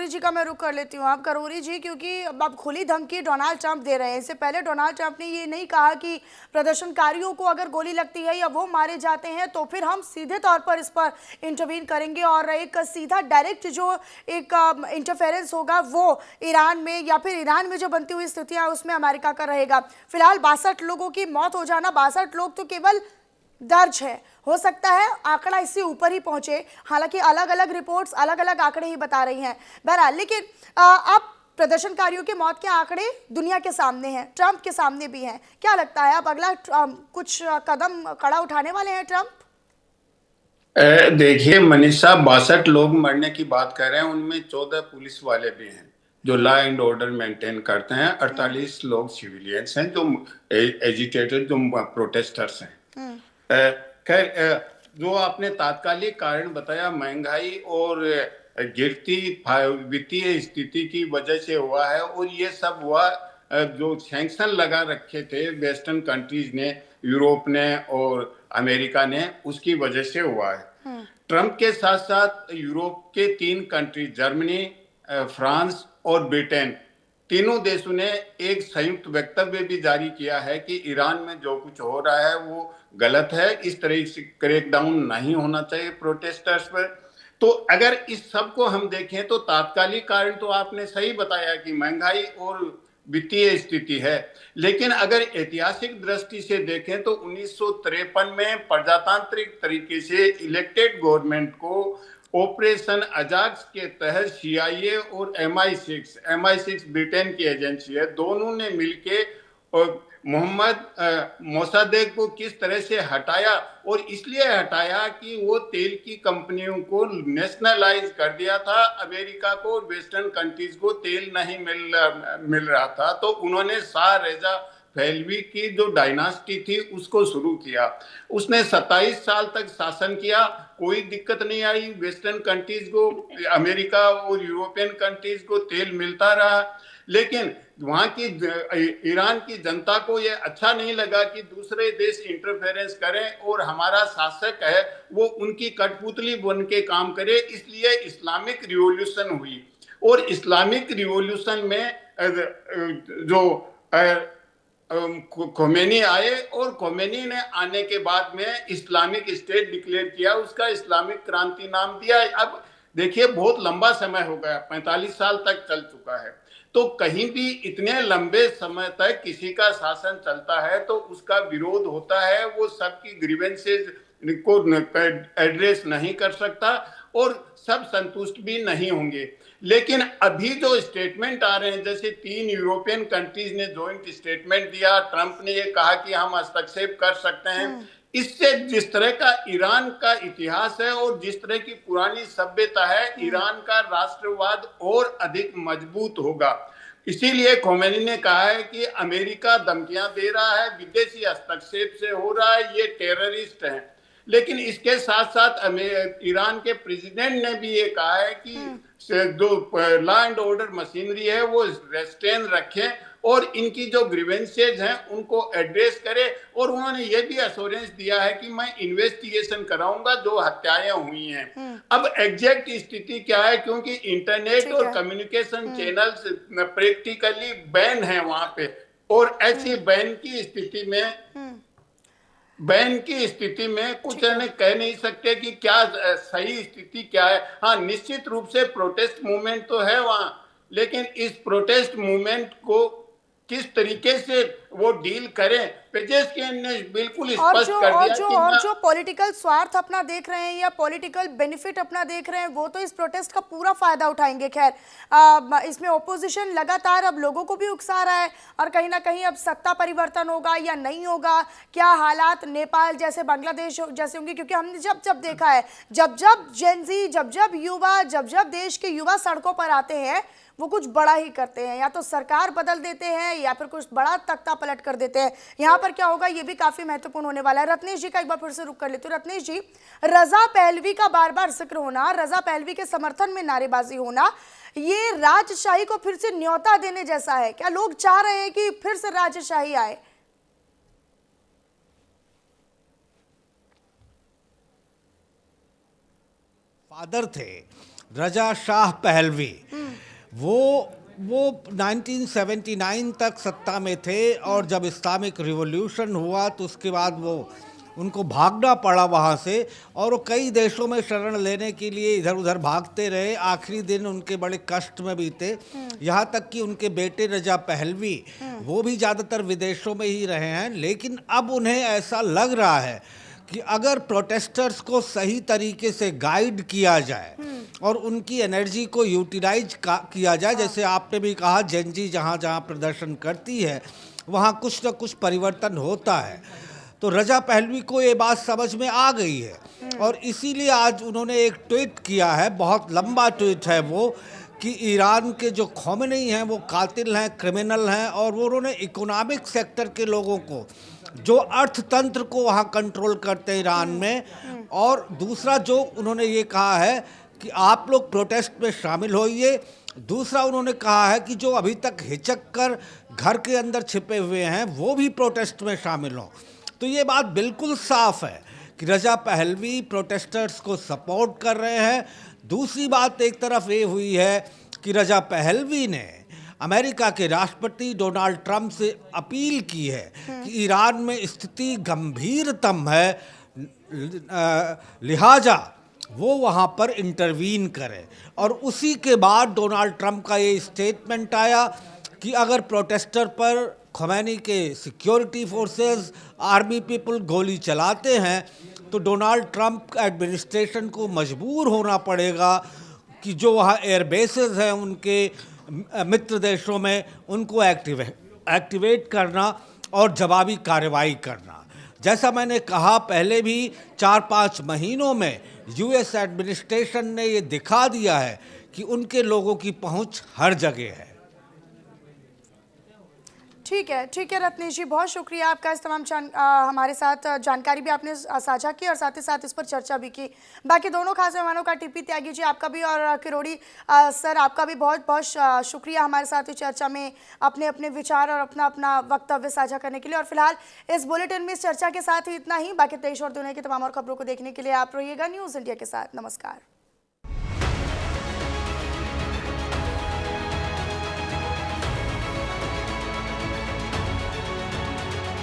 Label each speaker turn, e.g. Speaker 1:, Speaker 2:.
Speaker 1: करोरी जी का मैं रुख कर लेती हूँ। आप करोरी जी, क्योंकि अब खुली धमकी डोनाल्ड ट्रंप दे रहे हैं। इससे पहले डोनाल्ड ट्रंप ने ये नहीं कहा कि प्रदर्शनकारियों को अगर गोली लगती है या वो मारे जाते हैं तो फिर हम सीधे तौर पर इस पर इंटरवीन करेंगे और एक सीधा डायरेक्ट जो एक इंटरफेरेंस होगा वो ईरान में या फिर ईरान में जो बनती हुई स्थितियां उसमें अमेरिका का रहेगा। फिलहाल 62 लोगों की मौत हो जाना, 62 लोग तो केवल दर्ज है, हो सकता है आंकड़ा इससे ऊपर ही पहुंचे। हालांकि अलग अलग रिपोर्ट्स अलग अलग आंकड़े ही बता रही हैं। बहरहाल, लेकिन अब प्रदर्शनकारियों के मौत के आंकड़े दुनिया के सामने हैं, ट्रंप के सामने भी हैं। क्या लगता है अब अगला कुछ कदम कड़ा उठाने वाले हैं ट्रंप?
Speaker 2: देखिए मनीषा, 62 लोग मरने की बात कर रहे हैं, उनमें 14 पुलिस वाले भी हैं जो लॉ एंड ऑर्डर मेंटेन करते हैं। 48 लोग सिविलियंस हैं जो एजिटेटेड, जो प्रोटेस्टर्स हैं। खैर, जो आपने तात्कालिक कारण बताया, महंगाई और गिरती वित्तीय स्थिति की वजह से हुआ है, और ये सब हुआ जो सैंक्शन लगा रखे थे वेस्टर्न कंट्रीज ने, यूरोप ने और अमेरिका ने, उसकी वजह से हुआ है। ट्रंप के साथ साथ यूरोप के 3 कंट्री, जर्मनी, फ्रांस और ब्रिटेन, तीनों देशों ने एक संयुक्त वक्तव्य भी जारी किया है कि ईरान में जो कुछ हो रहा है वो गलत है, इस तरह से क्रैकडाउन नहीं होना चाहिए प्रोटेस्टर्स पर। तो अगर इस सब को हम देखें तो तात्कालिक कारण तो आपने सही बताया कि महंगाई और वित्तीय स्थिति है, लेकिन अगर ऐतिहासिक दृष्टि से देखें तो 1953 में प्रजातांत्रिक तरीके से इलेक्टेड गवर्नमेंट को ऑपरेशन अजाक्स के तहत सीआईए और एमआई6 ब्रिटेन की एजेंसी है, दोनों ने मिलके मोहम्मद मोसादेक को किस तरह से हटाया, और इसलिए हटाया कि वो तेल की कंपनियों को नेशनलाइज कर दिया था। अमेरिका को और वेस्टर्न कंट्रीज को तेल नहीं मिल रहा था, तो उन्होंने शाह रेजा पहलवी की जो डायनास्टी थी उसको शुरू किया। उसने 27 साल तक शासन किया, कोई दिक्कत नहीं आई वेस्टर्न कंट्रीज को, अमेरिका और यूरोपियन कंट्रीज को तेल मिलता रहा। लेकिन वहां की ईरान की जनता को यह अच्छा नहीं लगा कि दूसरे देश इंटरफेरेंस करें और हमारा शासक है वो उनकी कठपुतली बन के काम करे, इसलिए इस्लामिक रिवॉल्यूशन हुई। और इस्लामिक रिवॉल्यूशन में जो खोमेनी आए, और खोमेनी ने आने के बाद में इस्लामिक स्टेट डिक्लेयर किया, उसका इस्लामिक क्रांति नाम दिया। अब देखिए बहुत लंबा समय हो गया, 45 साल तक चल चुका है। तो कहीं भी इतने लंबे समय तक किसी का शासन चलता है तो उसका विरोध होता है, वो सबकी ग्रीवेंसेस को एड्रेस नहीं कर सकता और सब संतुष्ट भी नहीं होंगे। लेकिन अभी जो स्टेटमेंट आ रहे हैं, जैसे 3 यूरोपियन कंट्रीज ने जॉइंट स्टेटमेंट दिया, ट्रंप ने ये कहा कि हम हस्तक्षेप कर सकते हैं, इससे जिस तरह का ईरान का इतिहास है और जिस तरह की पुरानी सभ्यता है, ईरान का राष्ट्रवाद और अधिक मजबूत होगा। इसीलिए खोमेनी ने कहा है कि अमेरिका धमकियां दे रहा है, विदेशी हस्तक्षेप से हो रहा है, ये टेररिस्ट हैं। लेकिन इसके साथ साथ ईरान के प्रेसिडेंट ने भी ये कहा है कि जो लॉ एंड ऑर्डर मशीनरी है वो रेस्ट्रेन रखें और इनकी जो ग्रीवेंसेज हैं उनको एड्रेस करें। और उन्होंने ये भी एश्योरेंस दिया है कि मैं इन्वेस्टिगेशन कराऊंगा जो हत्याएं हुई हैं। अब एग्जैक्ट स्थिति क्या है, क्योंकि इंटरनेट और कम्युनिकेशन चैनल्स प्रैक्टिकली बैन है वहां पे, और ऐसी बैन की स्थिति में कुछ कह नहीं सकते कि क्या सही स्थिति क्या है। हाँ, निश्चित रूप से प्रोटेस्ट मूवमेंट तो है वहां, लेकिन इस प्रोटेस्ट मूवमेंट को किस तरीके से वो डील करें, पेजेस्किन ने बिल्कुल स्पष्ट कर दिया कि
Speaker 1: जो पॉलिटिकल स्वार्थ अपना देख रहे हैं या पॉलिटिकल बेनिफिट अपना देख रहे हैं वो तो इस प्रोटेस्ट का पूरा फायदा उठाएंगे। खैर, इसमें ओपोजिशन लगातार अब लोगों को भी उकसा रहा है और कहीं ना कहीं अब सत्ता परिवर्तन होगा या नहीं होगा, क्या हालात नेपाल जैसे, बांग्लादेश जैसे होंगे, क्योंकि हमने जब जब देखा है, जब जब जेनजी, जब जब युवा, जब जब देश के युवा सड़कों पर आते हैं वो कुछ बड़ा ही करते हैं, या तो सरकार बदल देते हैं या फिर कुछ बड़ा तख्ता पलट कर देते हैं। यहाँ पर क्या होगा ये भी काफी महत्वपूर्ण होने वाला है। रत्नेश जी का एक बार फिर से रुक कर लेते हो। रत्नेश जी, रजा पहलवी का बार बार जिक्र होना, रजा पहलवी के समर्थन में नारेबाजी होना, ये राजशाही को फिर से न्योता देने जैसा है। क्या लोग चाह रहे हैं कि फिर से राजशाही आए?
Speaker 3: फादर थे रजा शाह पहलवी, वो 1979 तक सत्ता में थे, और जब इस्लामिक रिवॉल्यूशन हुआ तो उसके बाद वो उनको भागना पड़ा वहाँ से, और वो कई देशों में शरण लेने के लिए इधर उधर भागते रहे। आखिरी दिन उनके बड़े कष्ट में बीते, यहाँ तक कि उनके बेटे रजा पहलवी वो भी ज़्यादातर विदेशों में ही रहे हैं। लेकिन अब उन्हें ऐसा लग रहा है कि अगर प्रोटेस्टर्स को सही तरीके से गाइड किया जाए और उनकी एनर्जी को यूटिलाइज किया जाए, जैसे आपने भी कहा जेनजी जहाँ जहाँ प्रदर्शन करती है वहाँ कुछ न कुछ परिवर्तन होता है, तो रजा पहलवी को ये बात समझ में आ गई है। और इसीलिए आज उन्होंने एक ट्वीट किया है, बहुत लंबा ट्वीट है वो, कि ईरान के जो खोमेनी हैं वो कातिल हैं, क्रिमिनल हैं, और वो उन्होंने इकोनॉमिक सेक्टर के लोगों को, जो अर्थतंत्र को वहाँ कंट्रोल करते हैं ईरान में, और दूसरा जो उन्होंने ये कहा है कि आप लोग प्रोटेस्ट में शामिल होइए। दूसरा उन्होंने कहा है कि जो अभी तक हिचक कर घर के अंदर छिपे हुए हैं वो भी प्रोटेस्ट में शामिल हों। तो ये बात बिल्कुल साफ है कि रजा पहलवी प्रोटेस्टर्स को सपोर्ट कर रहे हैं। दूसरी बात एक तरफ ये हुई है कि रजा पहलवी ने अमेरिका के राष्ट्रपति डोनाल्ड ट्रंप से अपील की है कि ईरान में स्थिति गंभीरतम है, लिहाजा वो वहाँ पर इंटरवीन करें। और उसी के बाद डोनाल्ड ट्रंप का ये स्टेटमेंट आया कि अगर प्रोटेस्टर पर खोमेनी के सिक्योरिटी फोर्सेस, आर्मी पीपल गोली चलाते हैं तो डोनाल्ड ट्रंप एडमिनिस्ट्रेशन को मजबूर होना पड़ेगा कि जो वहाँ एयरबेसेस हैं उनके मित्र देशों में, उनको एक्टिवेट करना और जवाबी कार्रवाई करना। जैसा मैंने कहा पहले भी, 4-5 महीनों में यूएस एडमिनिस्ट्रेशन ने ये दिखा दिया है कि उनके लोगों की पहुंच हर जगह है।
Speaker 1: ठीक है रत्नेश जी, बहुत शुक्रिया आपका इस तमाम हमारे साथ जानकारी भी आपने साझा की और साथ ही साथ इस पर चर्चा भी की। बाकी दोनों खास मेहमानों का, टीपी त्यागी जी आपका भी और किरोड़ी सर आपका भी बहुत बहुत शुक्रिया हमारे साथ इस चर्चा में अपने अपने विचार और अपना अपना वक्तव्य साझा करने के लिए। और फिलहाल इस बुलेटिन में इस चर्चा के साथ ही इतना ही। बाकी देश और दुनिया की तमाम और खबरों को देखने के लिए आप रहिएगा न्यूज़ इंडिया के साथ। नमस्कार।